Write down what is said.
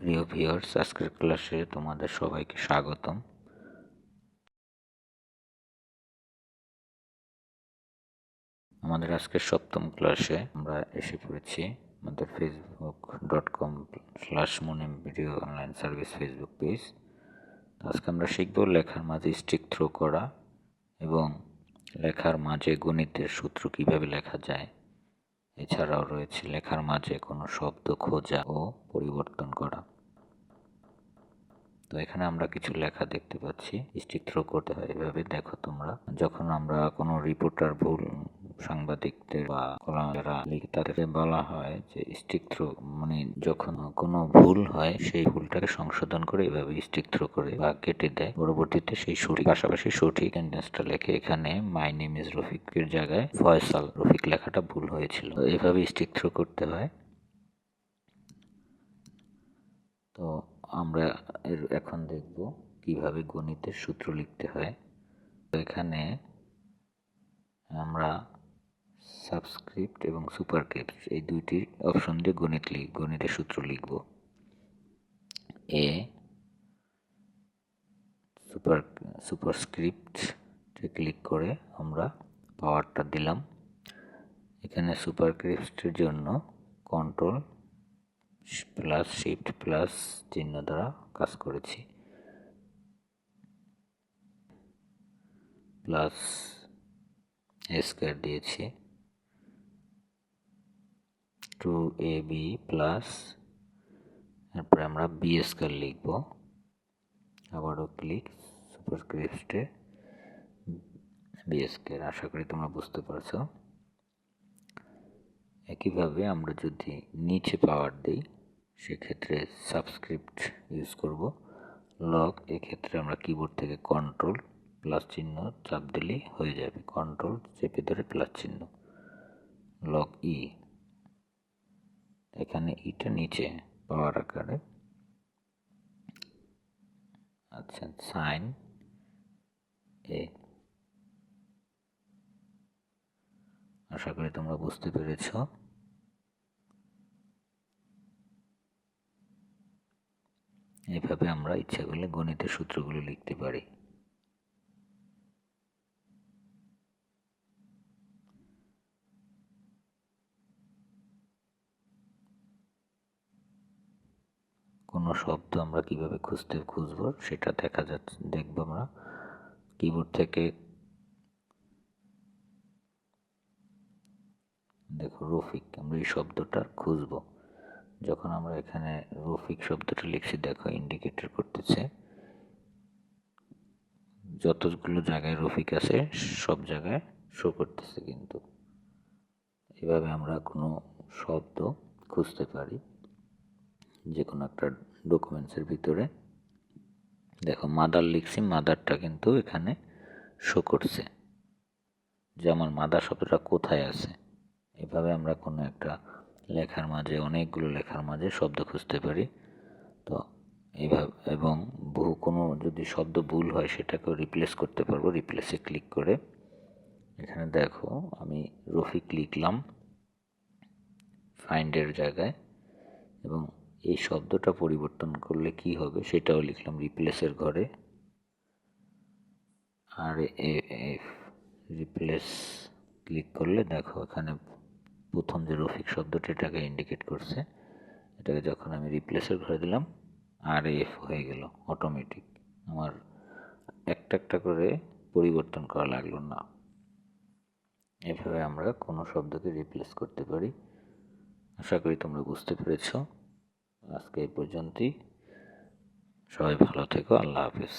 প্রিয় ভিউয়ার্স, আজকের ক্লাসে তোমাদের সবাইকে স্বাগতম। আমাদের আজকের সপ্তম ক্লাসে আমরা এসে পড়েছি আমাদের facebook.com/মুনিম video online service Facebook page. আজকে আমরা শিখব লেখার মাঝে স্টিক থ্রো করা এবং লেখার মাঝে গণিতের সূত্র কিভাবে লেখা যায়। এছাড়াও রয়েছে লেখার মাঝে কোনো শব্দ খোঁজা ও পরিবর্তন করা। তো এখানে আমরা কিছু লেখা দেখতে পাচ্ছি, স্টিক থ্রো করতে হয় এভাবে। দেখো তোমরা, যখন আমরা কোনো রিপোর্টার ভুল সাংবাদিকদের বা যারা লিখে তাদেরকে বলা হয় যে স্টিক থ্রো, মানে যখন কোনো ভুল হয় সেই ভুলটাকে সংশোধন করে এভাবে স্টিক থ্রো করে বা কেটে দেয়, পরবর্তীতে সেই সঠিক পাশাপাশি সঠিক সেন্টেন্সটা লেখে। এখানে মাই নেম ইজ রফিকের জায়গায় ফয়সাল রফিক লেখাটা ভুল হয়েছিল। এভাবে স্টিক থ্রো করতে হয়। তো আমরা এখন দেখব কিভাবে গণিতের সূত্র লিখতে হয়। তো এখানে আমরা সাবস্ক্রিপ্ট এবং সুপারস্ক্রিপ্ট এই দুইটি অপশন দিয়ে গণিতের সূত্র লিখব। এ সুপারস্ক্রিপ্টে ক্লিক করে আমরা পাওয়ারটা দিলাম। এখানে সুপারস্ক্রিপ্টের জন্য কন্ট্রোল প্লাস শিফট প্লাস চিহ্ন দ্বারা কাজ করেছি, প্লাস স্কয়ার দিয়েছি, 2ab প্লাস, তারপরে আমরা বি স্কয়ার লিখব। আবারও ক্লিক সুপারস্ক্রিপ্টে বি স্কয়ার। আশা করি তোমরা বুঝতে পারছো। একইভাবে আমরা যদি নিচে পাওয়ার দিই সেক্ষেত্রে সাবস্ক্রিপ্ট ইউজ করব। লগ, এক্ষেত্রে আমরা কিবোর্ড থেকে কন্ট্রোল প্লাস চিহ্ন চাপ দিলেই হয়ে যাবে। কন্ট্রোল চেপে ধরে প্লাস চিহ্ন, লগ ই। এখানে ইটা নিচে পাওয়ার আকারে। আচ্ছা, সাইন এ। আশা করি তোমরা বুঝতে পেরেছ। এভাবে আমরা ইচ্ছা করলে গণিতের সূত্রগুলো লিখতে পারি। কোনো শব্দ আমরা কিভাবে খুঁজবো সেটা দেখবো আমরা কিবোর্ড থেকে। দেখো রফিক, আমরা এই শব্দটা খুঁজবো। যখন আমরা এখানে রফিক শব্দটা লিখছি, দেখো ইন্ডিকেটর করতেছে যতগুলো জায়গায় রফিক আছে সব জায়গায় শো করতেছে। কিন্তু এভাবে আমরা কোনো শব্দ খুঁজতে পারি যে কোনো একটা ডকুমেন্টসের ভিতরে। দেখো মাদার লিখছি, মাদারটা কিন্তু এখানে শো করছে যে আমার মাদার শব্দটা কোথায় আছে। এভাবে আমরা কোনো একটা লেখার মাঝে, অনেকগুলো লেখার মাঝে শব্দ খুঁজতে পারি। তো এইভাবে, এবং কোনো যদি শব্দ ভুল হয় সেটাকেও রিপ্লেস করতে পারবো রিপ্লেসে ক্লিক করে। এখানে দেখো আমি রফিক লিখলাম ফাইন্ডের জায়গায়, এবং এই শব্দটা পরিবর্তন করলে কি হবে সেটাও লিখলাম রিপ্লেসের ঘরে। আর রিপ্লেস ক্লিক করলে দেখো এখানে প্রথম যে রফিক শব্দটা এটাকে ইন্ডিকেট করছে। এটাকে যখন আমি রিপ্লেসের ঘরে দিলাম আর এফ হয়ে গেল অটোমেটিক। আমার একটা করে পরিবর্তন করা লাগলো না। এভাবে আমরা কোনো শব্দকে রিপ্লেস করতে পারি। আশা করি তোমরা বুঝতে পেরেছ। আজকে এই পর্যন্তই। সবাই ভালো থেকো। আল্লাহ হাফেজ।